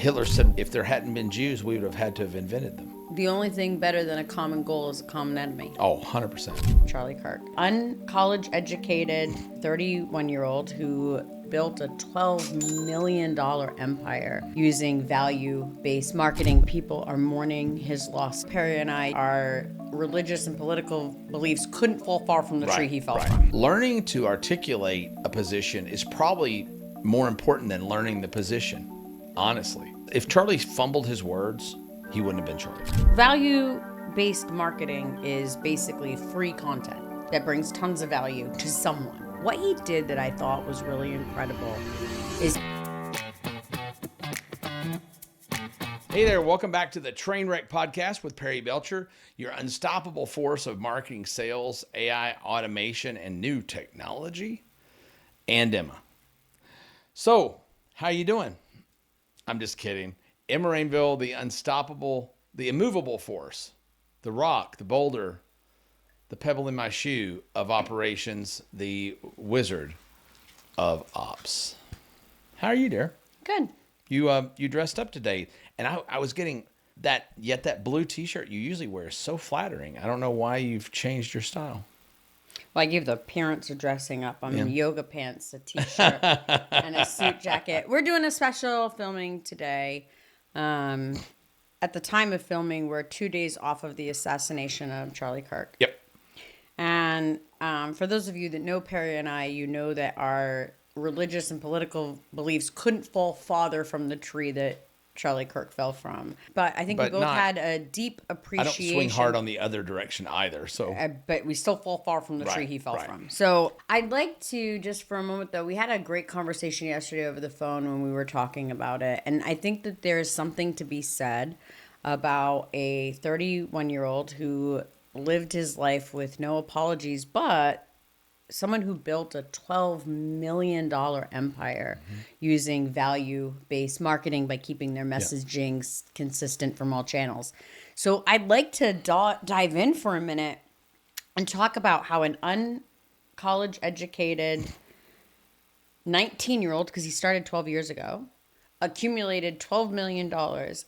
Hitler said if there hadn't been Jews, we would have had to have invented them. The only thing better than a common goal is a common enemy. Oh, 100%. Charlie Kirk. Uncollege educated 31-year-old who built a $12 million empire using value-based marketing. People are mourning his loss. Perry and I, our religious and political beliefs couldn't fall far from the tree he fell from. Learning to articulate a position is probably more important than learning the position, honestly. If Charlie fumbled his words, he wouldn't have been Charlie. Value-based marketing is basically free content that brings tons of value to someone. What he did that I thought was really incredible is... Hey there, welcome back to the Trainwreck Podcast with Perry Belcher, your unstoppable force of marketing, sales, AI, automation, and new technology, and Emma. So, how you doing? I'm just kidding. Emma Rainville, the unstoppable, the immovable force, the rock, the boulder, the pebble in my shoe of operations, the wizard of ops. How are you, dear? Good. You dressed up today, and I was getting that blue t-shirt you usually wear is so flattering. I don't know why you've changed your style. Well, I give the appearance of dressing up. I'm in yoga pants, a t-shirt, and a suit jacket. We're doing a special filming today. At the time of filming, we're 2 days off of the assassination of Charlie Kirk. Yep. And for those of you that know Perry and I, you know that our religious and political beliefs couldn't fall farther from the tree that Charlie Kirk fell from. But I think we both had a deep appreciation. I don't swing hard on the other direction either. So, but we still fall far from the tree he fell from. So I'd like to, just for a moment though, we had a great conversation yesterday over the phone when we were talking about it. And I think that there is something to be said about a 31-year-old who lived his life with no apologies, but someone who built a $12 million empire using value-based marketing by keeping their messaging consistent from all channels. So I'd like to dive in for a minute and talk about how an college educated 19-year-old, because he started 12 years ago, accumulated $12 million,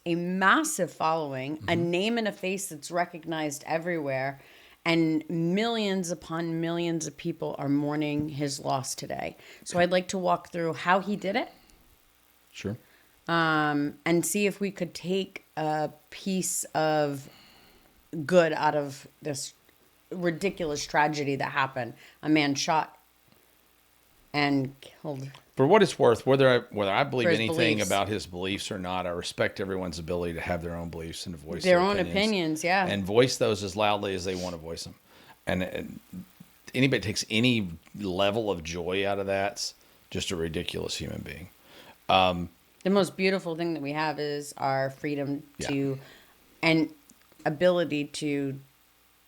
a massive following, a name and a face that's recognized everywhere, and millions upon millions of people are mourning his loss today. So I'd like to walk through how he did it. Sure. And see if we could take a piece of good out of this ridiculous tragedy that happened. A man shot and killed. For what it's worth, whether I believe anything beliefs about his beliefs or not, I respect everyone's ability to have their own beliefs and to voice their own opinions, yeah. And voice those as loudly as they want to voice them. And anybody takes any level of joy out of that's just a ridiculous human being. The most beautiful thing that we have is our freedom to and ability to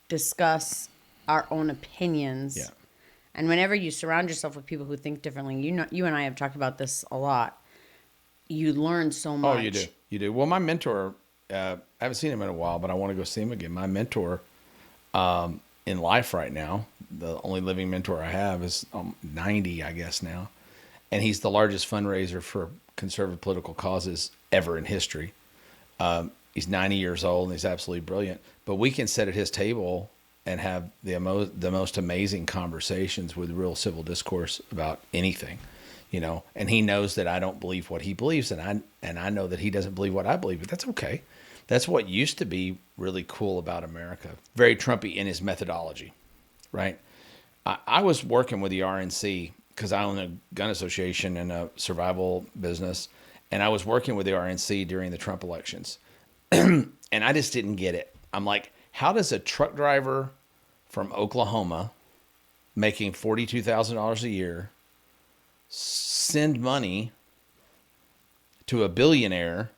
discuss our own opinions. Yeah. And whenever you surround yourself with people who think differently, you and I have talked about this a lot, you learn so much. Oh, you do. Well, my mentor, I haven't seen him in a while, but I want to go see him again. My mentor in life right now, the only living mentor I have is 90, I guess now. And he's the largest fundraiser for conservative political causes ever in history. He's 90 years old and he's absolutely brilliant. But we can sit at his table and have the most amazing conversations with real civil discourse about anything, and he knows that I don't believe what he believes, and I know that he doesn't believe what I believe, but that's okay. That's what used to be really cool about America. Very Trumpy in his methodology, right? I was working with the RNC because I own a gun association and a survival business, and I was working with the RNC during the Trump elections, and I just didn't get it. I'm like, how does a truck driver from Oklahoma making $42,000 a year send money to a billionaire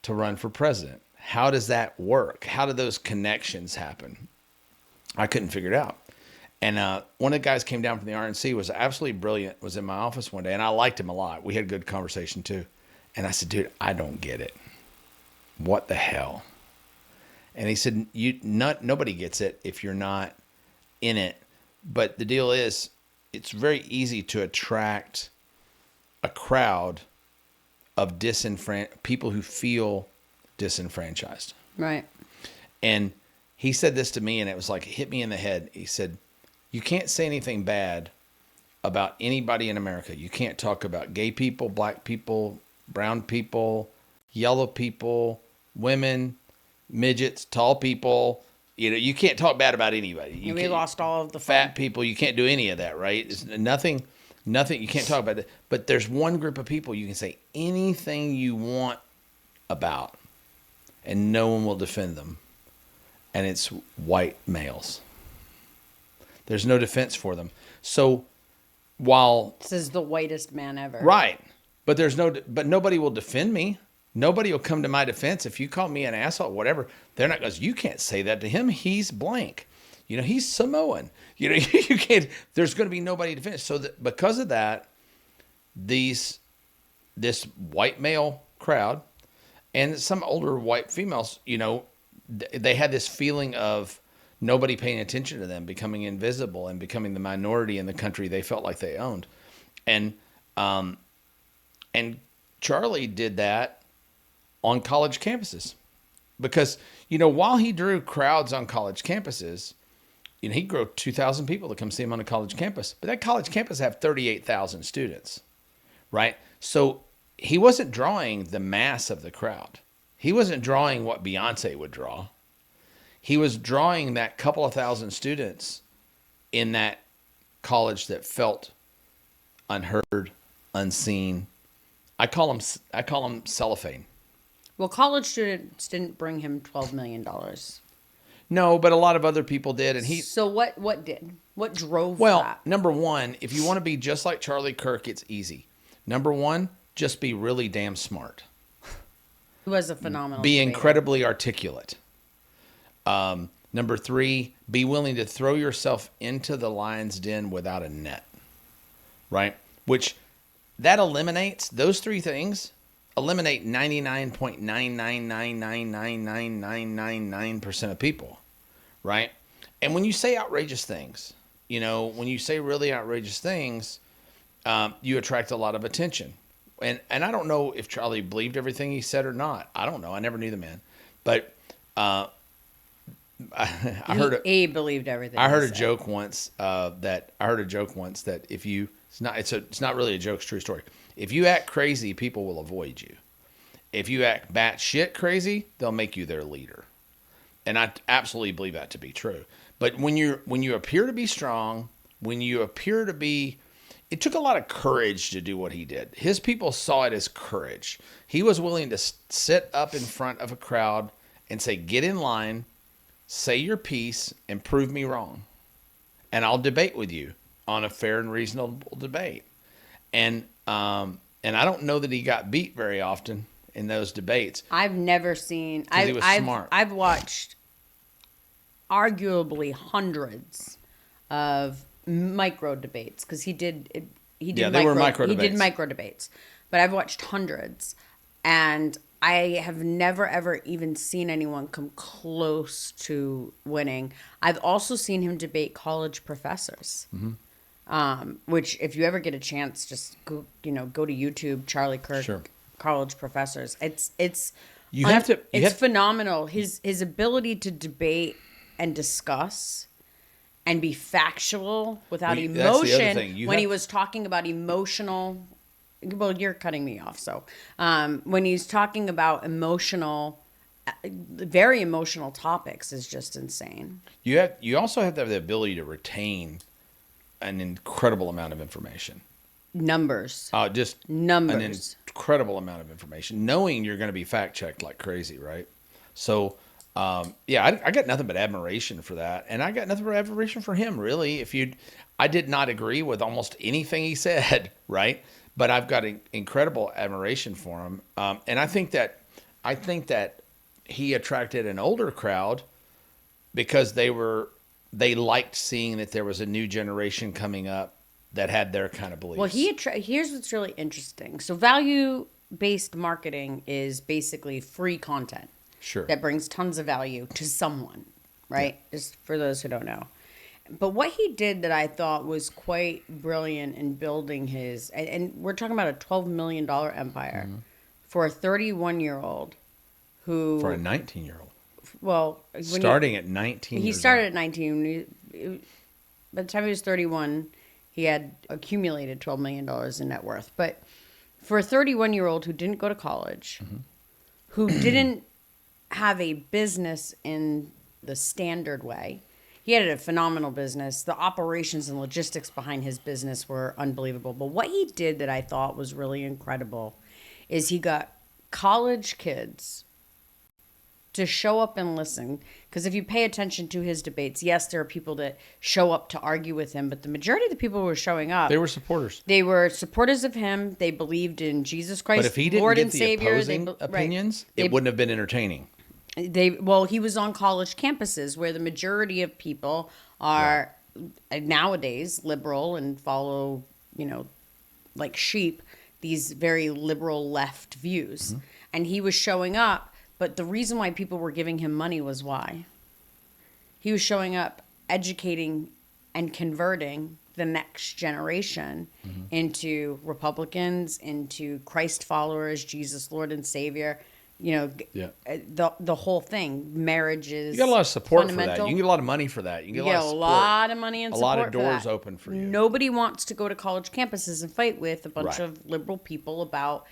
to run for president? How does that work? How do those connections happen? I couldn't figure it out. And one of the guys came down from the RNC, was absolutely brilliant, was in my office one day, and I liked him a lot. We had a good conversation too. And I said, dude, I don't get it. What the hell? And he said, nobody gets it if you're not in it. But the deal is, it's very easy to attract a crowd of people who feel disenfranchised. Right. And he said this to me, and it was like, it hit me in the head. He said, you can't say anything bad about anybody in America. You can't talk about gay people, black people, brown people, yellow people, women, midgets, tall people. You know, you can't talk bad about anybody. We lost all of the fat people. You can't do any of that, right? It's nothing. You can't talk about that. But there's one group of people you can say anything you want about, and no one will defend them. And it's white males. There's no defense for them. So while this is the whitest man ever, right? But nobody will defend me. Nobody will come to my defense if you call me an asshole, whatever. They're not because you can't say that to him. He's blank. You know, he's Samoan. You know, you can't. There's going to be nobody to defend. So because of that, this white male crowd and some older white females, you know, they had this feeling of nobody paying attention to them, becoming invisible and becoming the minority in the country they felt like they owned. And Charlie did that on college campuses because, you know, while he drew crowds on college campuses, you know, he grew 2,000 people to come see him on a college campus, but that college campus have 38,000 students, right? So he wasn't drawing the mass of the crowd. He wasn't drawing what Beyonce would draw. He was drawing that couple of thousand students in that college that felt unheard, unseen. I call them cellophane. Well, college students didn't bring him $12 million. No, but a lot of other people did, and he. So what did? What drove well, that? Number one, if you want to be just like Charlie Kirk, it's easy. Number one, just be really damn smart. He was a phenomenal. Be debater. incredibly articulate. Number three, be willing to throw yourself into the lion's den without a net. Right? Which that eliminates those three things. Eliminate 99.999999999% of people, right? And when you say outrageous things, you know, when you say really outrageous things, you attract a lot of attention. And I don't know if Charlie believed everything he said or not. I don't know. I never knew the man, but I heard he believed everything. I heard a joke once that if you it's not really a joke, it's a true story. If you act crazy, people will avoid you. If you act batshit crazy, they'll make you their leader. And I absolutely believe that to be true. But when you appear to be strong, it took a lot of courage to do what he did. His people saw it as courage. He was willing to sit up in front of a crowd and say, "Get in line, say your piece, and prove me wrong. And I'll debate with you on a fair and reasonable debate." And I don't know that he got beat very often in those debates. I've never seen. He was smart. I've watched arguably hundreds of micro debates because he did micro debates. But I've watched hundreds, and I have never ever even seen anyone come close to winning. I've also seen him debate college professors. Mm-hmm. Which if you ever get a chance, just go to YouTube, Charlie Kirk, sure. College professors. It's phenomenal. His ability to debate and discuss and be factual without emotion. He was talking about emotional, well, you're cutting me off. So, when he's talking about very emotional topics is just insane. You also have to have the ability to retain an incredible amount of information. Numbers. Just numbers. An incredible amount of information, knowing you're going to be fact checked like crazy, right? So, I got nothing but admiration for that, and I got nothing but admiration for him. Really, I did not agree with almost anything he said, right? But I've got incredible admiration for him, and I think that he attracted an older crowd because they liked seeing that there was a new generation coming up that had their kind of beliefs. Well, here's what's really interesting. So value-based marketing is basically free content. Sure. That brings tons of value to someone, right? Yeah. Just for those who don't know. But what he did that I thought was quite brilliant in building and we're talking about a $12 million empire, for a 31-year-old who... For a 19-year-old. Well... Starting at 19 He started at 19. By the time he was 31, he had accumulated $12 million in net worth. But for a 31-year-old who didn't go to college, who didn't have a business in the standard way, he had a phenomenal business. The operations and logistics behind his business were unbelievable. But what he did that I thought was really incredible is he got college kids to show up and listen. Because if you pay attention to his debates, yes, there are people that show up to argue with him, but the majority of the people who were showing up, they were supporters. They were supporters of him. They believed in Jesus Christ, but if he didn't Lord get and the Savior. Opposing opinions, it wouldn't have been entertaining. Well, he was on college campuses where the majority of people are nowadays liberal and follow, like sheep, these very liberal left views. Mm-hmm. And he was showing up, but the reason why people were giving him money was why? He was showing up, educating and converting the next generation into Republicans, into Christ followers, Jesus Lord and Savior. The whole thing, marriages. You got a lot of support for that. You can get a lot of money for that. You can get a lot of money and a support. lot of doors open for you. Nobody wants to go to college campuses and fight with a bunch of liberal people about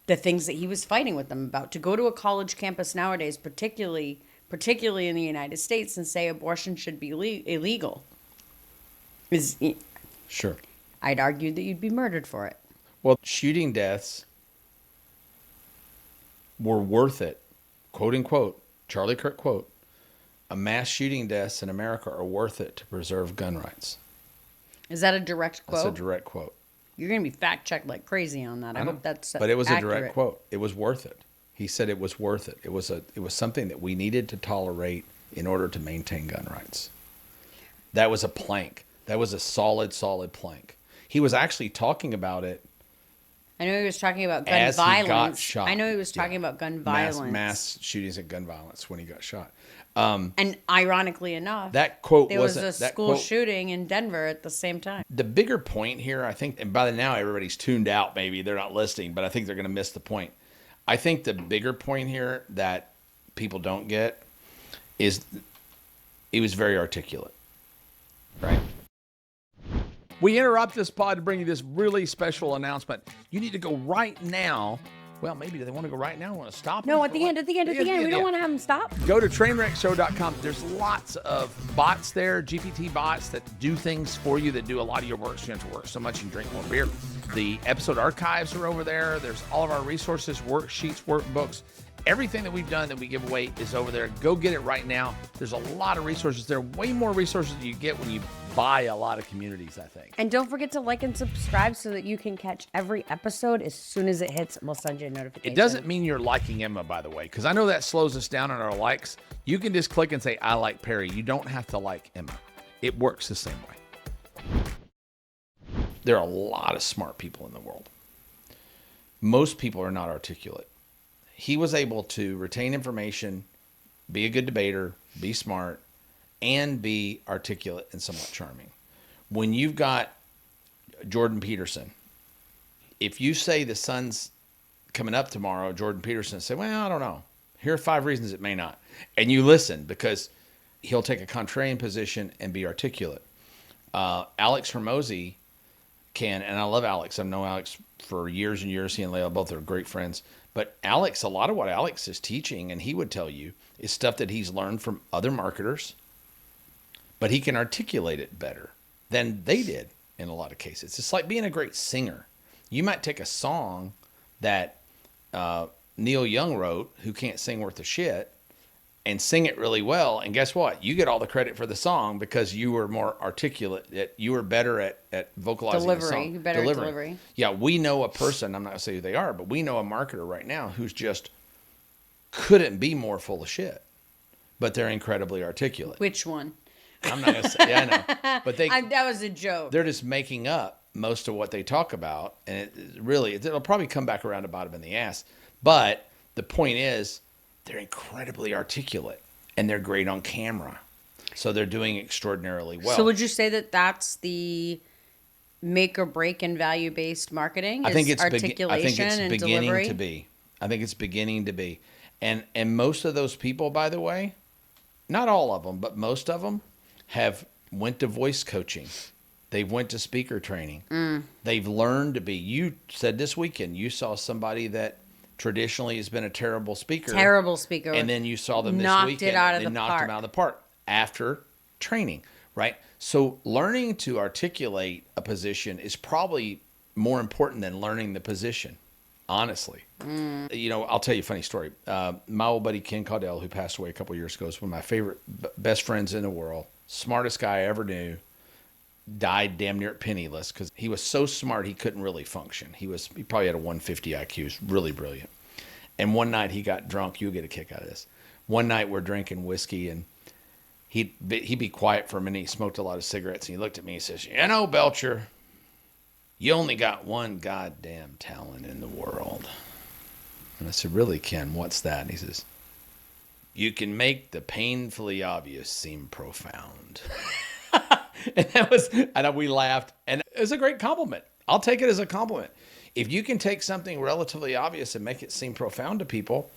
the things that he was fighting with them about. To go to a college campus nowadays, particularly in the United States, and say abortion should be illegal, is sure. I'd argue that you'd be murdered for it. Well, shooting deaths were worth it, quote unquote, Charlie Kirk quote, a mass shooting deaths in America are worth it to preserve gun rights. Is that a direct quote? That's a direct quote. You're going to be fact checked like crazy on that. I hope that's But it was accurate. a direct quote. It was worth it. He said it was worth it. It was something that we needed to tolerate in order to maintain gun rights. That was a plank. That was a solid plank. He was actually talking about it. I know he was talking about gun violence. He got shot. I know he was talking about gun violence. Mass shootings and gun violence when he got shot. And ironically enough, that quote there was a school shooting in Denver at the same time. The bigger point here, I think, and by now everybody's tuned out, maybe they're not listening, but I think they're going to miss the point. I think the bigger point here that people don't get is he was very articulate, right? We interrupt this pod to bring you this really special announcement. You need to go right now. Well, maybe do they want to go right now? Want to stop? No, at the end. We don't want to have them stop. Go to trainwreckshow.com. There's lots of bots there, GPT bots that do things for you, that do a lot of your work. So you don't have to work so much. You can drink more beer. The episode archives are over there. There's all of our resources, worksheets, workbooks. Everything that we've done that we give away is over there. Go get it right now. There's a lot of resources there. Way more resources than you get when you buy a lot of communities, I think. And don't forget to like and subscribe so that you can catch every episode as soon as it hits. We'll send you a notification. It doesn't mean you're liking Emma, by the way, because I know that slows us down on our likes. You can just click and say, I like Perry. You don't have to like Emma. It works the same way. There are a lot of smart people in the world. Most people are not articulate. He was able to retain information, be a good debater, be smart, and be articulate and somewhat charming. When you've got Jordan Peterson, if you say the sun's coming up tomorrow, Jordan Peterson say, well, I don't know. Here are 5 reasons it may not. And you listen, because he'll take a contrarian position and be articulate. Alex Hormozi can, and I love Alex. I've known Alex for years and years. He and Leila both are great friends. But Alex, a lot of what Alex is teaching, and he would tell you, is stuff that he's learned from other marketers, but he can articulate it better than they did in a lot of cases. It's like being a great singer. You might take a song that Neil Young wrote, who can't sing worth a shit, and sing it really well. And guess what? You get all the credit for the song because you were more articulate. You were better at vocalizing the song. Better at delivery. Yeah, we know a person, I'm not going to say who they are, but we know a marketer right now who's just couldn't be more full of shit. But they're incredibly articulate. Which one? I'm not going to say. Yeah, I know. But that was a joke. They're just making up most of what they talk about. And it'll probably come back around to bite them in the ass. But the point is, they're incredibly articulate, and they're great on camera. So they're doing extraordinarily well. So would you say that that's the make or break in value-based marketing? I think it's articulation and beginning delivery? to be. I think it's beginning to be. And most of those people, by the way, not all of them, but most of them have went to voice coaching. They've went to speaker training. They've learned to be. You said this weekend you saw somebody that traditionally has been a terrible speaker. And then you saw them this weekend. They knocked them out of the park after training, right? So learning to articulate a position is probably more important than learning the position, honestly. You know, I'll tell you a funny story. My old buddy Ken Caudell, who passed away a couple of years ago, is one of my favorite, best friends in the world. Smartest guy I ever knew. Died damn near penniless because he was so smart he couldn't really function. He probably had a 150 IQ. He was really brilliant. And one night he got drunk. You'll get a kick out of this. One night we're drinking whiskey and he'd be quiet for a minute. He smoked a lot of cigarettes and he looked at me and he says, "You know, Belcher, you only got one goddamn talent in the world." And I said, "Really, Ken, what's that?" And he says, "You can make the painfully obvious seem profound." And we laughed, and it was a great compliment. I'll take it as a compliment. If you can take something relatively obvious and make it seem profound to people,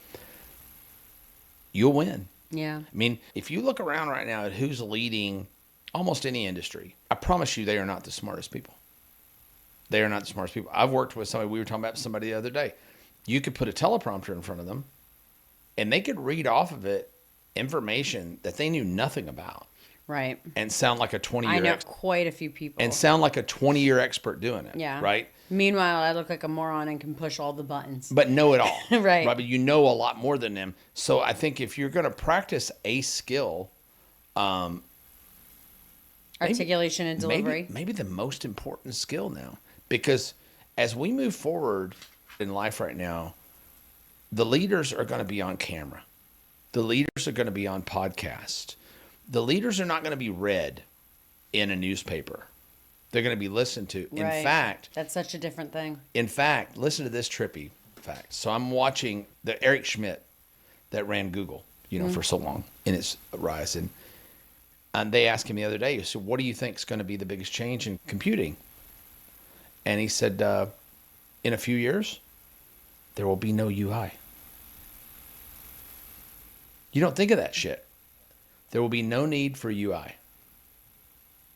you'll win. Yeah. I mean, if you look around right now at who's leading almost any industry, I promise you they are not the smartest people. They are not the smartest people. I've worked with somebody, we were talking about somebody the other day. You could put a teleprompter in front of them, and they could read off of it information that they knew nothing about. Right. And sound like a 20-year I know quite a few people. And sound like a 20-year expert doing it. Yeah. Right? Meanwhile, I look like a moron and can push all the buttons. But know it all. Right. But you know a lot more than them. So I think if you're going to practice a skill, articulation and delivery. Maybe the most important skill now. Because as we move forward in life right now, the leaders are going to be on camera. The leaders are going to be on podcast. The leaders are not going to be read in a newspaper. They're going to be listened to. Right. In fact, that's such a different thing. In fact, listen to this trippy fact. So I'm watching the Eric Schmidt that ran Google, for so long in its rise. And they asked him the other day, so what do you think is going to be the biggest change in computing? And he said, in a few years, there will be no UI. You don't think of that shit. There will be no need for UI.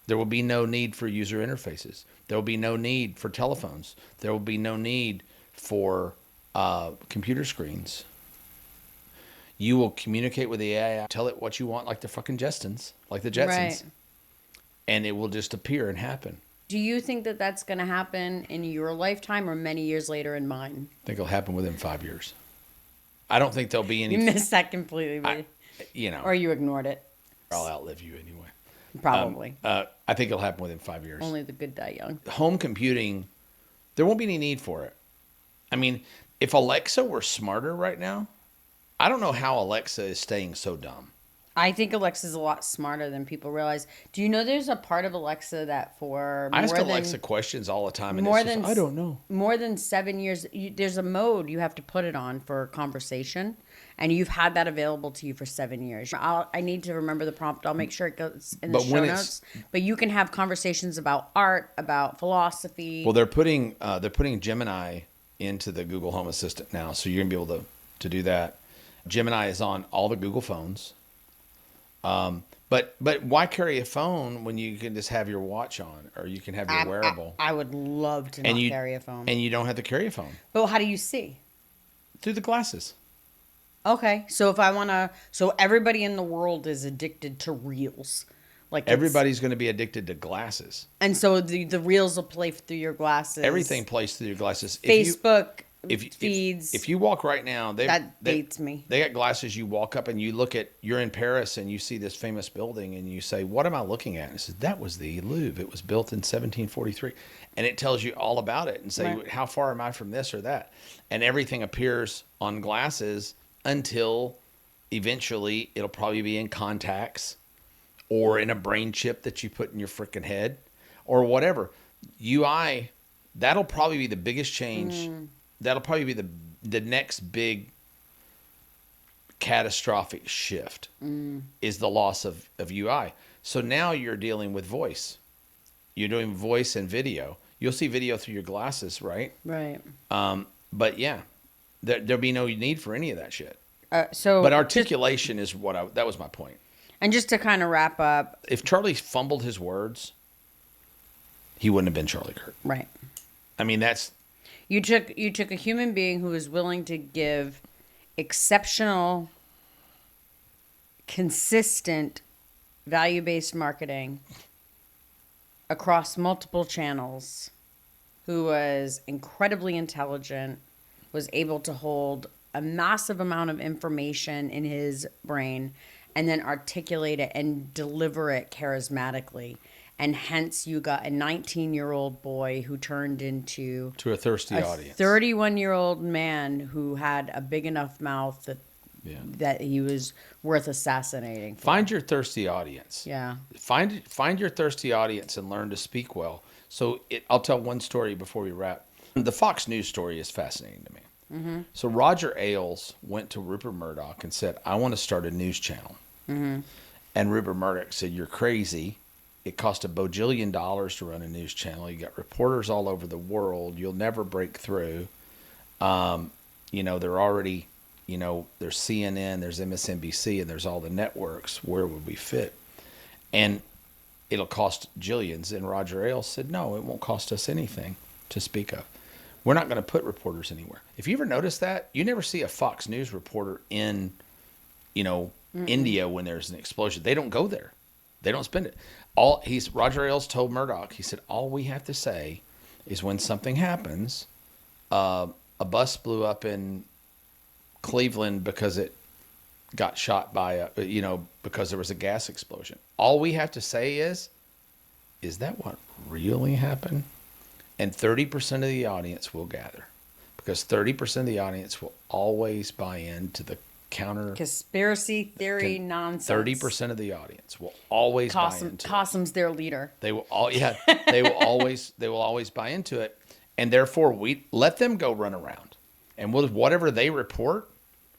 There will be no need for user interfaces. There will be no need for telephones. There will be no need for computer screens. You will communicate with the AI, tell it what you want, like the fucking Jetsons, Right. And it will just appear and happen. Do you think that that's going to happen in your lifetime or many years later in mine? I think it'll happen within 5 years. I don't think there'll be any... You missed that completely, buddy. Or you ignored it. I'll outlive you anyway. Probably. I think it'll happen within 5 years. Only the good die young. Home computing, there won't be any need for it. I mean, if Alexa were smarter right now, I don't know how Alexa is staying so dumb. I think Alexa's a lot smarter than people realize. Do you know there's a part of Alexa that I ask Alexa questions all the time, and I don't know. More than 7 years, there's a mode you have to put it on for conversation, and you've had that available to you for 7 years. I need to remember the prompt. I'll make sure it goes in the show notes. But you can have conversations about art, about philosophy. Well, they're putting Gemini into the Google Home Assistant now, so you're gonna be able to do that. Gemini is on all the Google phones. But why carry a phone when you can just have your watch on, or you can have your wearable? I would love to not carry a phone. And you don't have to carry a phone. But how do you see? Through the glasses. Okay, so if I want to, so everybody in the world is addicted to reels. Everybody's going to be addicted to glasses. And so the reels will play through your glasses. Everything plays through your glasses. Facebook. Feeds. If you walk right now, that dates me. They got glasses. You walk up and you're in Paris and you see this famous building and you say, "What am I looking at?" And it says, "That was the Louvre. It was built in 1743," and it tells you all about it and say, right. How far am I from this or that? And everything appears on glasses until eventually it'll probably be in contacts or in a brain chip that you put in your freaking head or whatever. UI, that'll probably be the biggest change. That'll probably be the next big catastrophic shift is the loss of UI. So now you're dealing with voice. You're doing voice and video. You'll see video through your glasses, right? Right. But yeah, There'd be no need for any of that shit. So, but articulation is that was my point. And just to kind of wrap up, if Charlie fumbled his words, he wouldn't have been Charlie Kirk. Right. I mean, that's you took a human being who was willing to give exceptional, consistent, value-based marketing across multiple channels, who was incredibly intelligent, was able to hold a massive amount of information in his brain and then articulate it and deliver it charismatically. And hence you got a 19-year-old boy who turned into a thirsty audience. 31-year-old man who had a big enough mouth that he was worth assassinating for. Find your thirsty audience. Yeah. Find your thirsty audience and learn to speak well. So I'll tell one story before we wrap. The Fox News story is fascinating to me. Mm-hmm. So Roger Ailes went to Rupert Murdoch and said, I want to start a news channel. Mm-hmm. And Rupert Murdoch said, you're crazy. It cost $1 bajillion to run a news channel. You got reporters all over the world. You'll never break through. They're already, there's CNN, there's MSNBC, and there's all the networks. Where would we fit? And it'll cost jillions. And Roger Ailes said, no, it won't cost us anything to speak of. We're not going to put reporters anywhere. If you ever notice that, you never see a Fox News reporter in, India when there's an explosion. They don't go there. They don't spend it. Roger Ailes told Murdoch, he said, all we have to say is when something happens, a bus blew up in Cleveland because it got shot by because there was a gas explosion. All we have to say is that what really happened? And 30% of the audience will gather, because 30% of the audience will always buy into the counter conspiracy theory nonsense. 30% of the audience will always buy into Qassem's their leader. They will they will always buy into it, and therefore we let them go run around, and whatever they report,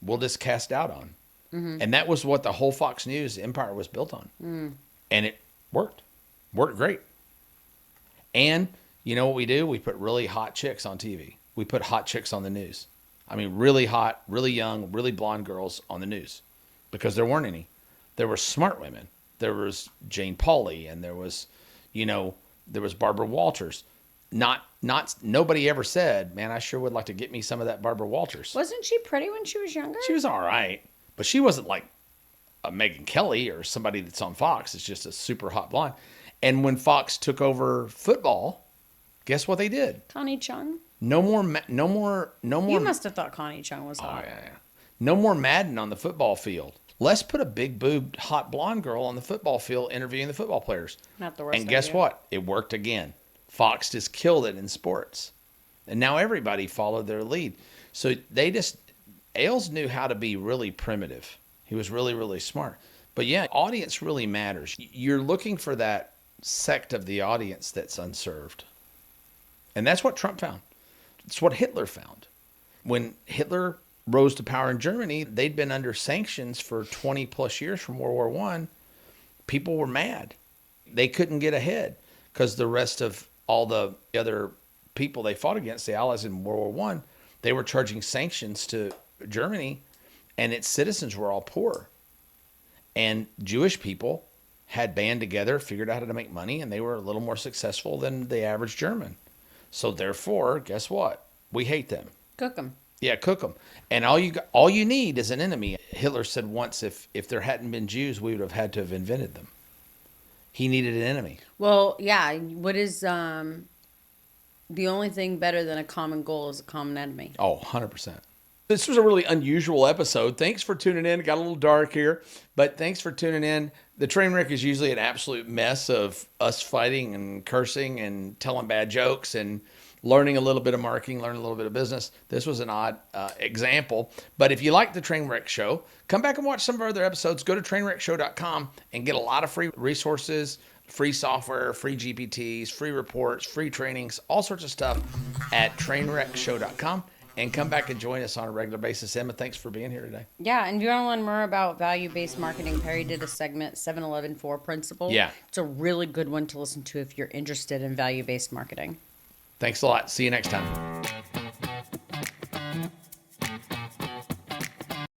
we'll just cast doubt on. Mm-hmm. And that was what the whole Fox News empire was built on. Mm. And it worked great. And you know what we do? We put really hot chicks on TV. We put hot chicks on the news. I mean, really hot, really young, really blonde girls on the news, because there weren't any. There were smart women. There was Jane Pauley, and there was Barbara Walters. Nobody ever said, man, I sure would like to get me some of that Barbara Walters. Wasn't she pretty when she was younger? She was all right, but she wasn't like a Megyn Kelly or somebody that's on Fox. It's just a super hot blonde. And when Fox took over football, guess what they did? Connie Chung. No more. You must have thought Connie Chung was hot. Oh, yeah. No more Madden on the football field. Let's put a big boobed hot blonde girl on the football field interviewing the football players. Not the worst. And guess what? It worked again. Fox just killed it in sports, and now everybody followed their lead. So Ailes knew how to be really primitive. He was really, really smart. But yeah, audience really matters. You're looking for that sect of the audience that's unserved, and that's what Trump found. It's what Hitler found. When Hitler rose to power in Germany, they'd been under sanctions for 20 plus years from World War I. People were mad. They couldn't get ahead because the rest of all the other people they fought against, the Allies in World War I, they were charging sanctions to Germany, and its citizens were all poor. And Jewish people had band together, figured out how to make money, and they were a little more successful than the average German. So therefore, guess what? We hate them. Cook them. Yeah, cook them. And all you need is an enemy. Hitler said once, if there hadn't been Jews, we would have had to have invented them. He needed an enemy. Well, yeah. What is the only thing better than a common goal is a common enemy? Oh, 100%. This was a really unusual episode. Thanks for tuning in. It got a little dark here, but thanks for tuning in. The train wreck is usually an absolute mess of us fighting and cursing and telling bad jokes and learning a little bit of marketing, learning a little bit of business. This was an odd example. But if you like the Trainwreck Show, come back and watch some of our other episodes. Go to trainwreckshow.com and get a lot of free resources, free software, free GPTs, free reports, free trainings, all sorts of stuff at trainwreckshow.com. And come back and join us on a regular basis. Emma, thanks for being here today. Yeah, and if you want to learn more about value-based marketing, Perry did a segment, 7-11-4 Principle. Yeah. It's a really good one to listen to if you're interested in value-based marketing. Thanks a lot. See you next time.